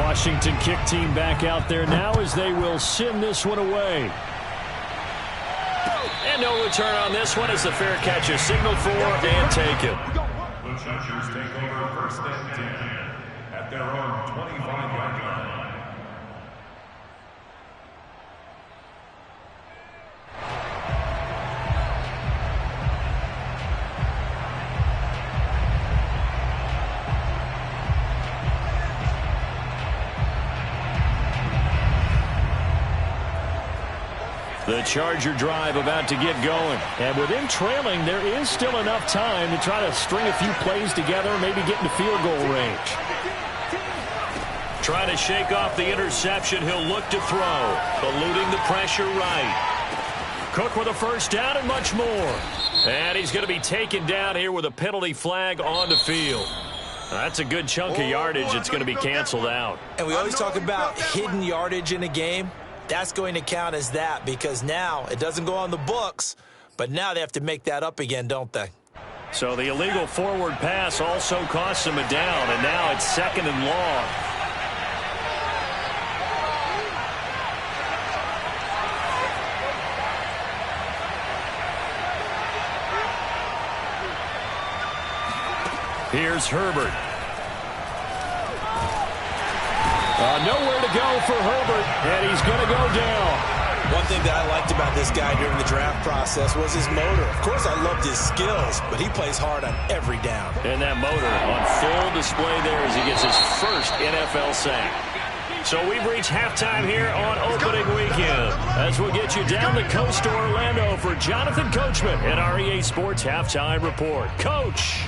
Washington kick team back out there now as they will send this one away. And no return on this one as the fair catch is signaled for and taken. The Chargers take over first and 10 at their own 25-yard line. The Charger drive about to get going. And with them trailing, there is still enough time to try to string a few plays together, maybe get into field goal range. Trying to shake off the interception. He'll look to throw. Eluding the pressure right. Cook with a first down and much more. And he's going to be taken down here with a penalty flag on the field. That's a good chunk of yardage. It's going to be canceled out. And we always talk about hidden yardage in a game. That's going to count as that because now it doesn't go on the books, but now they have to make that up again, don't they? So the illegal forward pass also costs him a down, and now it's 2nd and long. Here's Herbert. Nowhere to go for Herbert, and he's going to go down. One thing that I liked about this guy during the draft process was his motor. Of course, I loved his skills, but he plays hard on every down. And that motor on full display there as he gets his first NFL sack. So we've reached halftime here on opening weekend as we'll get you down the coast to Orlando for Jonathan Coachman and our EA Sports Halftime Report. Coach!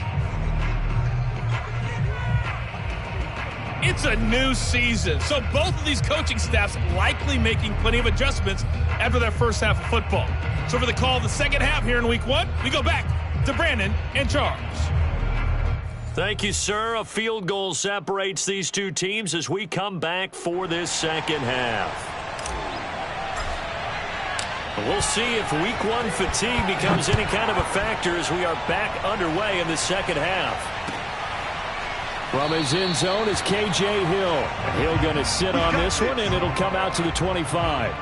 It's a new season, so both of these coaching staffs likely making plenty of adjustments after their first half of football. So for the call of the second half here in Week 1, we go back to Brandon and Charles. Thank you, sir. A field goal separates these two teams as we come back for this second half. We'll see if Week 1 fatigue becomes any kind of a factor as we are back underway in the second half. From his end zone is K.J. Hill. Hill going to sit on this one, and it'll come out to the 25.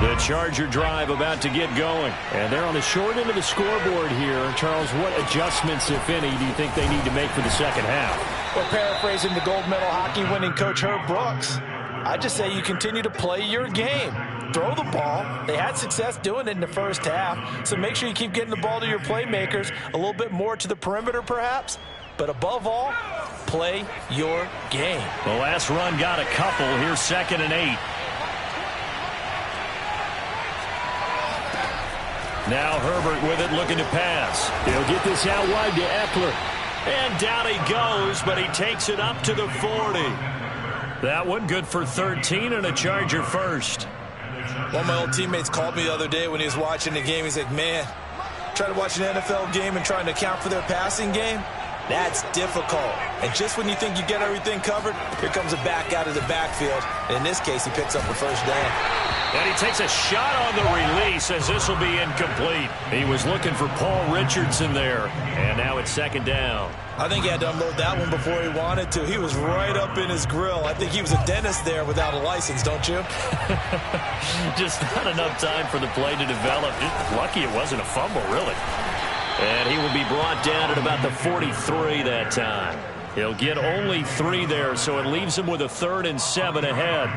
The Charger drive about to get going. And they're on the short end of the scoreboard here. Charles, what adjustments, if any, do you think they need to make for the second half? Well, paraphrasing the gold medal hockey winning coach Herb Brooks, I just say you continue to play your game. Throw the ball. They had success doing it in the first half, so make sure you keep getting the ball to your playmakers, a little bit more to the perimeter perhaps, but above all, play your game. The last run got a couple. Here's 2nd and 8. Now Herbert with it, looking to pass. He'll get this out wide to Eckler. And down he goes, but he takes it up to the 40. That one good for 13 and a Charger first. One of my old teammates called me the other day when he was watching the game. He's like, man, trying to watch an NFL game and trying to account for their passing game, that's difficult. And just when you think you get everything covered, here comes a back out of the backfield. And in this case, he picks up the first down. And he takes a shot on the release as this will be incomplete. He was looking for Paul Richardson there. And now it's 2nd down. I think he had to unload that one before he wanted to. He was right up in his grill. I think he was a dentist there without a license, don't you? Just not enough time for the play to develop. Just lucky it wasn't a fumble, really. And he will be brought down at about the 43 that time. He'll get only 3 there, so it leaves him with a 3rd and 7 ahead.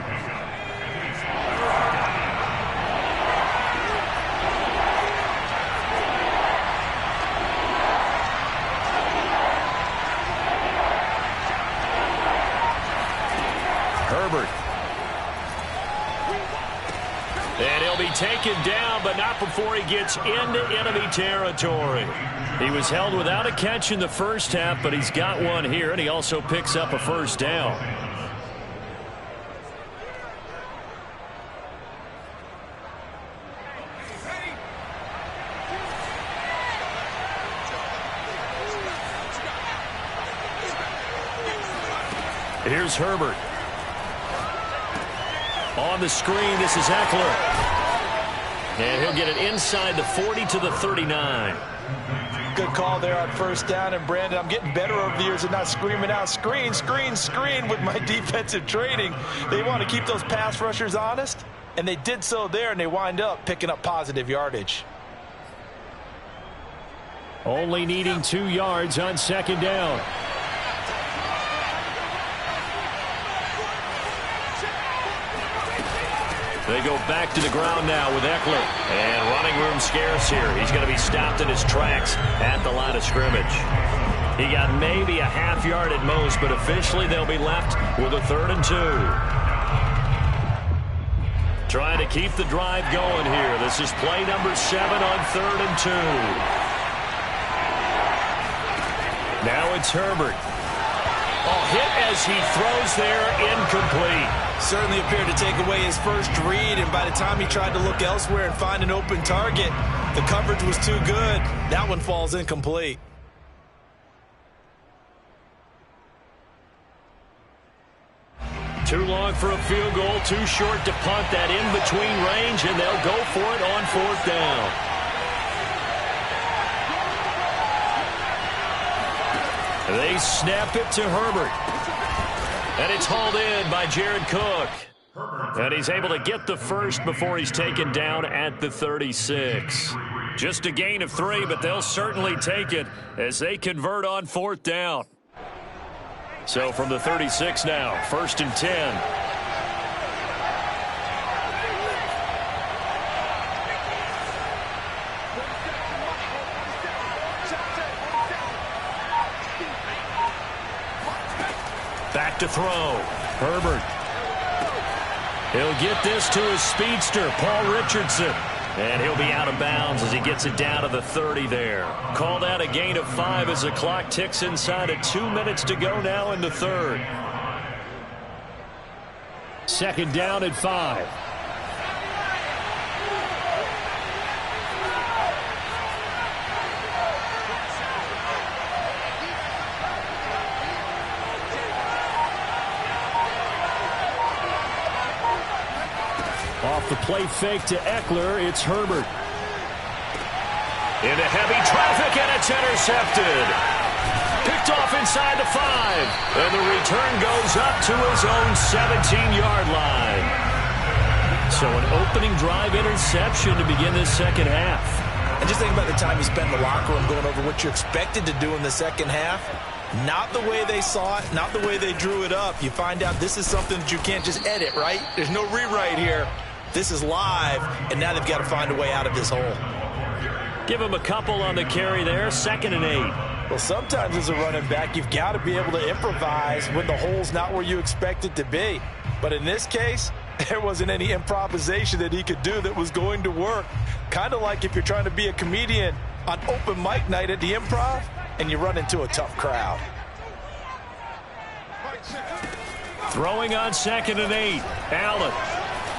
Herbert. And he'll be taken down, but not before he gets into enemy territory. He was held without a catch in the first half, but he's got one here, and he also picks up a first down. Here's Herbert. On the screen, this is Eckler. And he'll get it inside the 40 to the 39. Good call there on first down. And, Brandon, I'm getting better over the years and not screaming out, screen, screen, screen with my defensive training. They want to keep those pass rushers honest, and they did so there, and they wind up picking up positive yardage. Only needing 2 yards on second down. They go back to the ground now with Eckler. And running room scarce here. He's going to be stopped in his tracks at the line of scrimmage. He got maybe a half yard at most, but officially they'll be left with a 3rd and 2. Trying to keep the drive going here. This is play number 7 on 3rd and 2. Now it's Herbert. Hit as he throws there, incomplete. Certainly appeared to take away his first read, and by the time he tried to look elsewhere and find an open target, the coverage was too good. That one falls incomplete. Too long for a field goal, too short to punt that in between range, and they'll go for it on 4th down. They snap it to Herbert. And it's hauled in by Jared Cook. And he's able to get the first before he's taken down at the 36. Just a gain of 3, but they'll certainly take it as they convert on 4th down. So from the 36 now, 1st and 10. Back to throw. Herbert. He'll get this to his speedster, Paul Richardson. And he'll be out of bounds as he gets it down to the 30 there. Called out a gain of 5 as the clock ticks inside of 2 minutes to go now in the 3rd. 2nd down at 5. Off the play fake to Eckler, it's Herbert. Into heavy traffic, and it's intercepted. Picked off inside the 5. And the return goes up to his own 17-yard line. So an opening drive interception to begin this second half. And just think about the time you spent in the locker room going over what you expected to do in the second half. Not the way they saw it, not the way they drew it up. You find out this is something that you can't just edit, right? There's no rewrite here. This is live, and now they've got to find a way out of this hole. Give him a couple on the carry there, 2nd and 8. Well, sometimes as a running back, you've got to be able to improvise when the hole's not where you expect it to be. But in this case, there wasn't any improvisation that he could do that was going to work. Kind of like if you're trying to be a comedian on open mic night at the Improv, and you run into a tough crowd. Throwing on 2nd and 8. Allen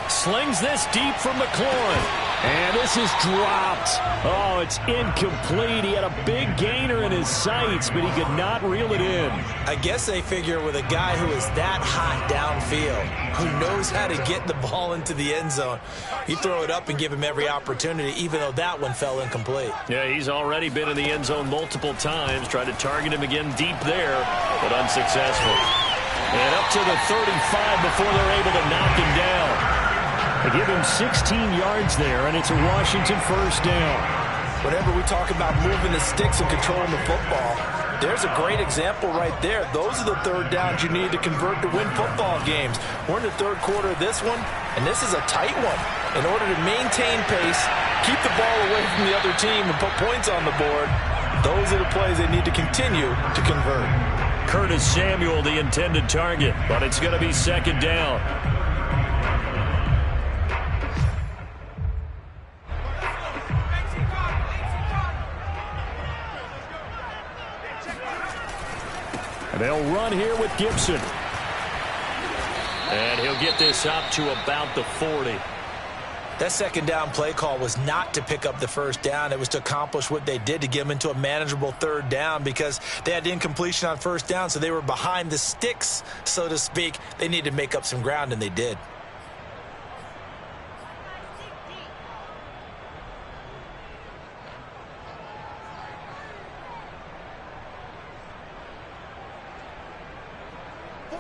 slings this deep from McLaurin. And this is dropped. Oh, it's incomplete. He had a big gainer in his sights, but he could not reel it in. I guess they figure with a guy who is that hot downfield, who knows how to get the ball into the end zone, you throw it up and give him every opportunity, even though that one fell incomplete. Yeah, he's already been in the end zone multiple times. Tried to target him again deep there, but unsuccessful. And up to the 35 before they're able to knock him down. They give him 16 yards there, and it's a Washington 1st down. Whenever we talk about moving the sticks and controlling the football, there's a great example right there. Those are the 3rd downs you need to convert to win football games. We're in the 3rd quarter of this one, and this is a tight one. In order to maintain pace, keep the ball away from the other team, and put points on the board, those are the plays they need to continue to convert. Curtis Samuel, the intended target, but it's going to be 2nd down. They'll run here with Gibson. And he'll get this up to about the 40. That second down play call was not to pick up the first down. It was to accomplish what they did, to get them into a manageable third down, because they had incompletion on first down, so they were behind the sticks, so to speak. They needed to make up some ground, and they did.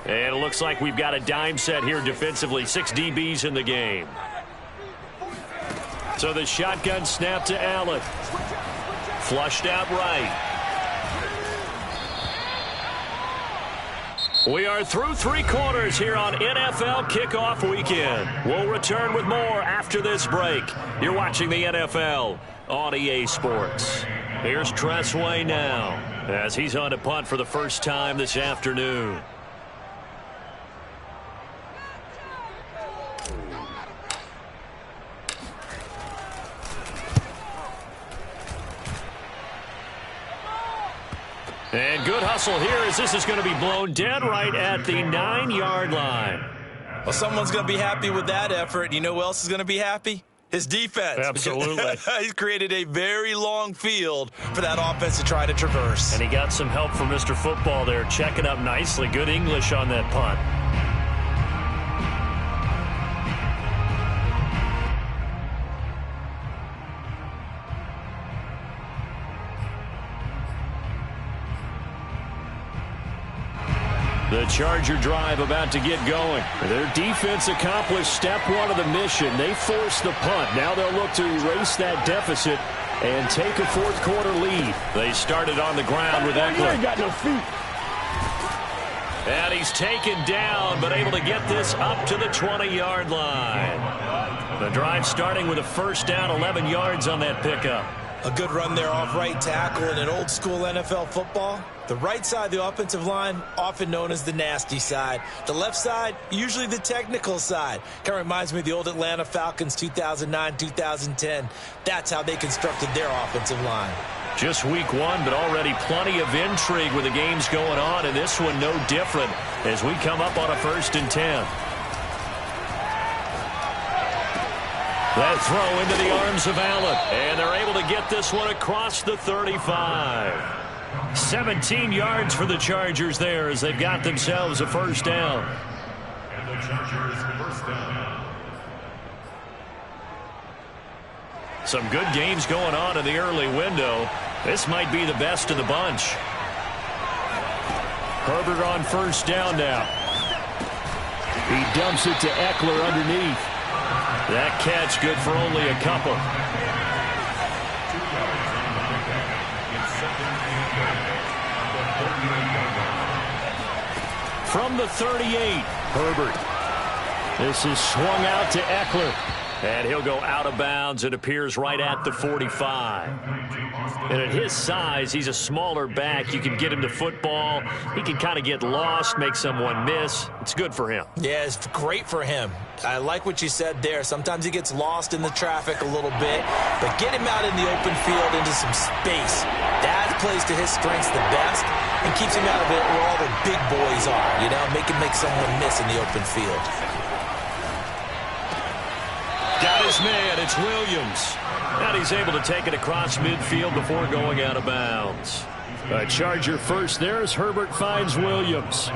And it looks like we've got a dime set here defensively. 6 DBs in the game. So the shotgun snap to Allen. Flushed out right. We are through 3 quarters here on NFL Kickoff Weekend. We'll return with more after this break. You're watching the NFL on EA Sports. Here's Tress Way now as he's on to punt for the first time this afternoon. And good hustle here as this is going to be blown dead right at the 9-yard line. Well, someone's going to be happy with that effort. You know who else is going to be happy? His defense. Absolutely. He's created a very long field for that offense to try to traverse. And he got some help from Mr. Football there, checking up nicely. Good English on that punt. The Charger drive about to get going. Their defense accomplished step 1 of the mission. They forced the punt. Now they'll look to erase that deficit and take a fourth-quarter lead. They started on the ground with Eckler. He ain't got no feet. And he's taken down, but able to get this up to the 20-yard line. The drive starting with a first down, 11 yards on that pickup. A good run there off right tackle in an old-school NFL football. The right side of the offensive line, often known as the nasty side. The left side, usually the technical side. Kind of reminds me of the old Atlanta Falcons 2009-2010. That's how they constructed their offensive line. Just week 1, but already plenty of intrigue with the games going on, and this one no different as we come up on a 1st and 10. That throw into the arms of Allen, and they're able to get this one across the 35. 17 yards for the Chargers there as they've got themselves a first down. And the Chargers first down. Some good games going on in the early window. This might be the best of the bunch. Herbert on first down now. He dumps it to Eckler underneath. That catch good for only a couple. From the 38, Herbert. This is swung out to Eckler. And he'll go out of bounds. It appears right at the 45. And at his size, he's a smaller back. You can get him to football. He can kind of get lost, make someone miss. It's good for him. Yeah, it's great for him. I like what you said there. Sometimes he gets lost in the traffic a little bit, but get him out in the open field into some space. That plays to his strengths the best and keeps him out of it where all the big boys are, you know, make someone miss in the open field. Got his man. It's Williams. And he's able to take it across midfield before going out of bounds. A Charger first there as Herbert finds Williams.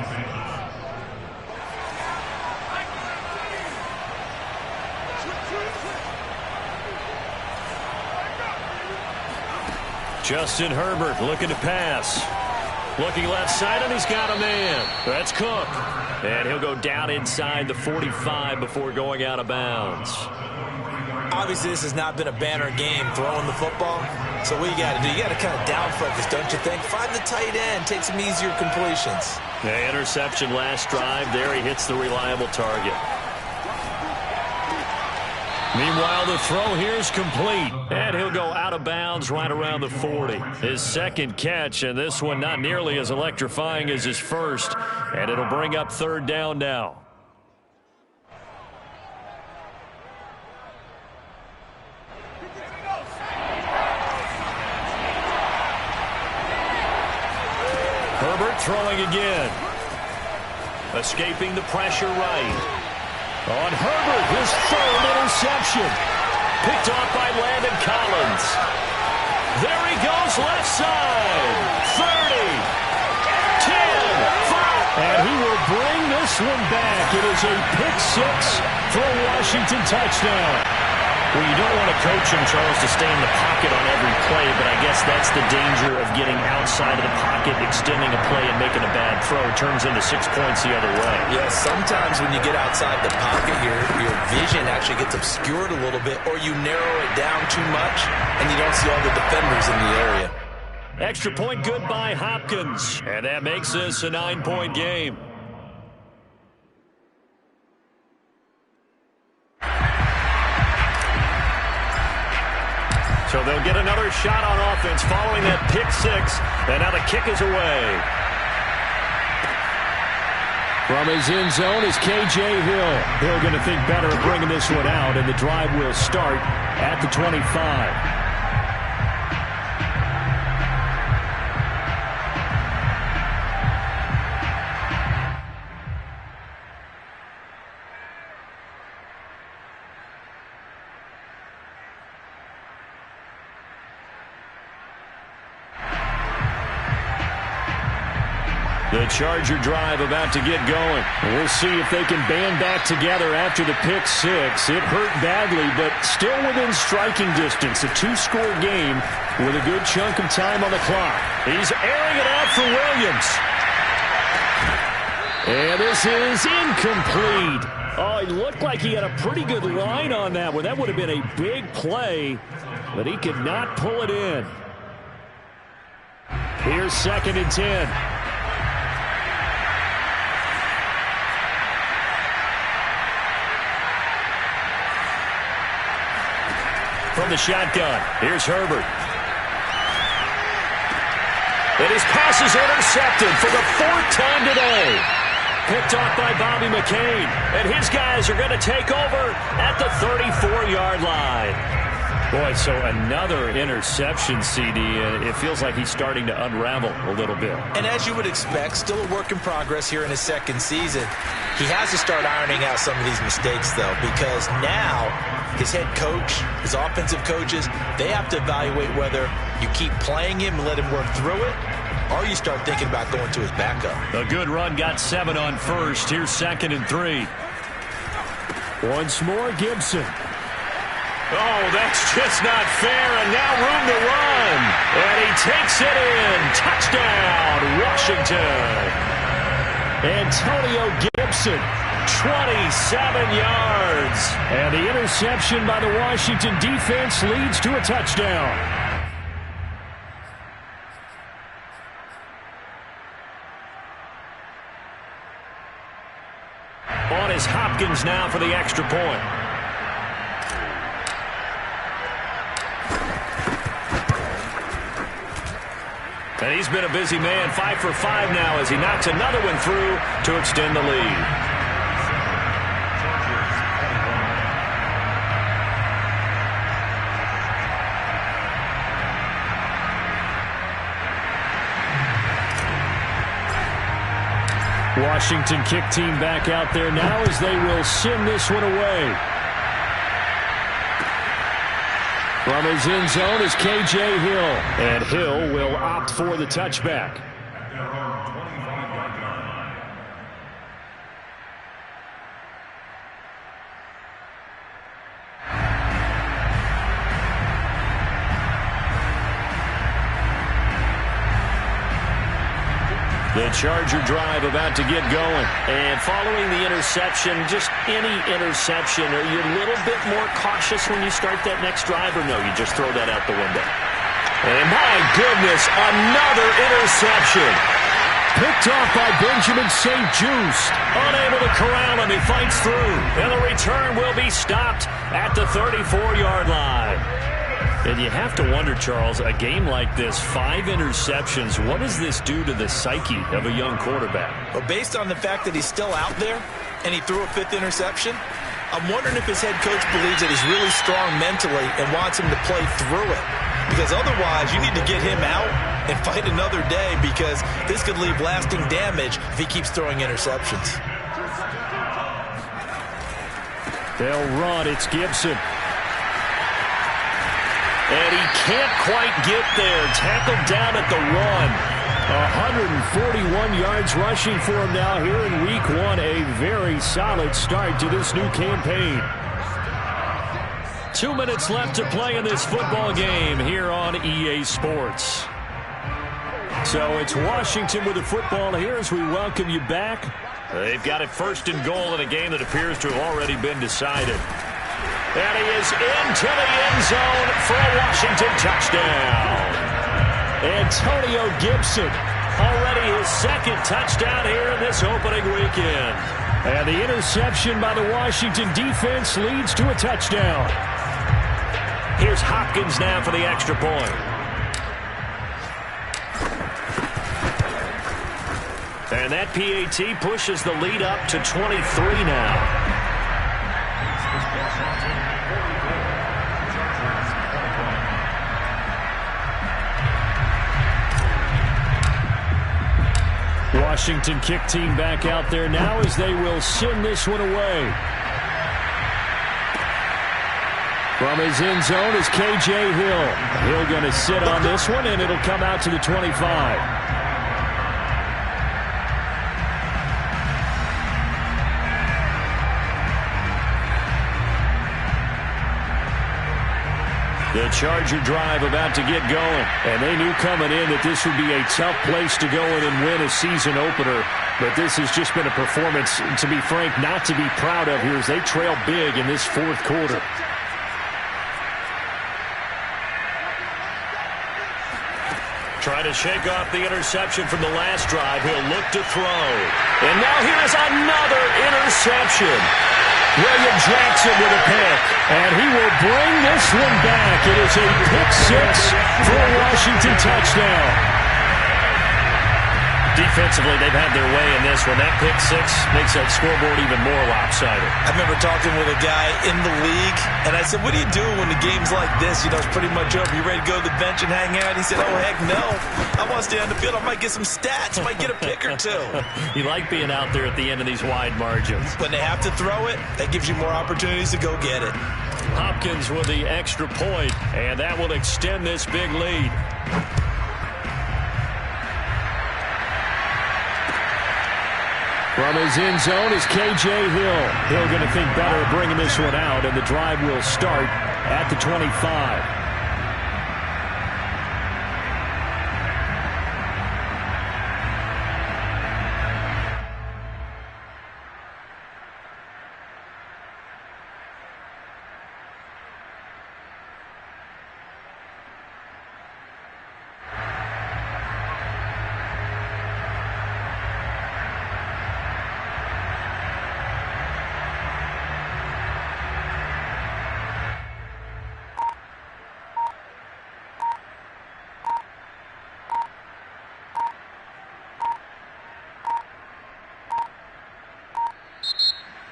Justin Herbert looking to pass. Looking left side, and he's got a man. That's Cook. And he'll go down inside the 45 before going out of bounds. Obviously, this has not been a banner game throwing the football. So what you got to do, you got to kind of down focus, don't you think? Find the tight end, take some easier completions. The interception last drive. There he hits the reliable target. Meanwhile, the throw here is complete. And he'll go out of bounds right around the 40. His second catch, and this one not nearly as electrifying as his first. And it'll bring up third down now. Herbert throwing again. Escaping the pressure right. On Herbert, his third interception. Picked off by Landon Collins. There he goes, left side. 30, 10, 5. And he will bring this one back. It is a pick six for a Washington touchdown. Well, you don't want to coach him, Charles, to stay in the pocket on every play, but I guess that's the danger of getting outside of the pocket, extending a play, and making a bad throw. It turns into 6 points the other way. Yeah, sometimes when you get outside the pocket, your vision actually gets obscured a little bit, or you narrow it down too much, and you don't see all the defenders in the area. Extra point good by Hopkins. And that makes this a 9-point game. So they'll get another shot on offense following that pick six. And now the kick is away. From his end zone is K.J. Hill. Hill going to think better of bringing this one out, and the drive will start at the 25. The Charger drive about to get going. We'll see if they can band back together after the pick six. It hurt badly, but still within striking distance. A two-score game with a good chunk of time on the clock. He's airing it out for Williams. And this is incomplete. Oh, it looked like he had a pretty good line on that one. That would have been a big play, but he could not pull it in. Here's 2nd and 10. From the shotgun, here's Herbert. And his pass is intercepted for the 4th time today. Picked off by Bobby McCain. And his guys are going to take over at the 34-yard line. Boy, so another interception, CD. It feels like he's starting to unravel a little bit. And as you would expect, still a work in progress here in his 2nd season. He has to start ironing out some of these mistakes, though, because now his head coach, his offensive coaches, they have to evaluate whether you keep playing him and let him work through it, or you start thinking about going to his backup. A good run, got 7 on first. Here's 2nd and 3. Once more, Gibson. Oh, that's just not fair, and now room to run. And he takes it in. Touchdown, Washington. Antonio Gibson, 27 yards. And the interception by the Washington defense leads to a touchdown. On is Hopkins now for the extra point. And he's been a busy man, 5 for 5 now as he knocks another one through to extend the lead. Washington kick team back out there now as they will send this one away. From his end zone is K.J. Hill. And Hill will opt for the touchback. The Charger drive about to get going. And following the interception, just any interception, are you a little bit more cautious when you start that next drive, or no, you just throw that out the window? And my goodness, another interception. Picked off by Benjamin St-Juste. Unable to corral him, he fights through. And the return will be stopped at the 34-yard line. And you have to wonder, Charles, a game like this, 5 interceptions, what does this do to the psyche of a young quarterback? Well, based on the fact that he's still out there and he threw a 5th interception, I'm wondering if his head coach believes that he's really strong mentally and wants him to play through it. Because otherwise, you need to get him out and fight another day, because this could leave lasting damage if he keeps throwing interceptions. They'll run. It's Gibson. And he can't quite get there. Tackled down at the 1. 141 yards rushing for him now here in week 1. A very solid start to this new campaign. 2 minutes left to play in this football game here on EA Sports. So it's Washington with the football here as we welcome you back. They've got it first and goal in a game that appears to have already been decided. And he is into the end zone for a Washington touchdown. Antonio Gibson, already his second touchdown here in this opening weekend. And the interception by the Washington defense leads to a touchdown. Here's Hopkins now for the extra point. And that PAT pushes the lead up to 23 now. Washington kick team back out there now as they will send this one away. From his end zone is K.J. Hill. Hill going to sit on this one, and it'll come out to the 25. The Charger drive about to get going. And they knew coming in that this would be a tough place to go in and win a season opener. But this has just been a performance, to be frank, not to be proud of here as they trail big in this fourth quarter. Trying to shake off the interception from the last drive. He'll look to throw. And now here's another interception. William Jackson with a pick. And he will bring this one back. It is a pick six for a Washington touchdown. Defensively, they've had their way in this one. That pick six makes that scoreboard even more lopsided. I remember talking with a guy in the league, and I said, what do you do when the game's like this? You know, it's pretty much over. You ready to go to the bench and hang out? He said, oh, heck no. I want to stay on the field. I might get some stats. I might get a pick or two. You like being out there at the end of these wide margins. When they have to throw it, that gives you more opportunities to go get it. Hopkins with the extra point, and that will extend this big lead. From his end zone is K.J. Hill. Hill going to think better of bringing this one out, and the drive will start at the 25.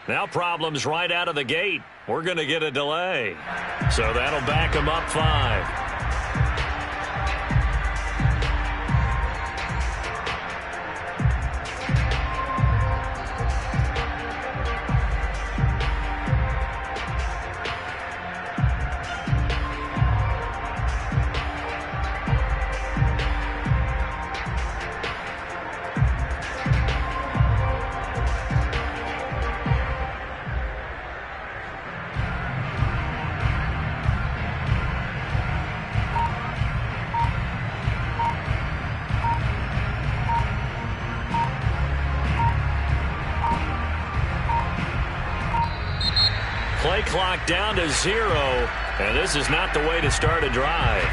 Now problems right out of the gate. We're going to get a delay. So that'll back them up 5. Play clock down to 0, and this is not the way to start a drive.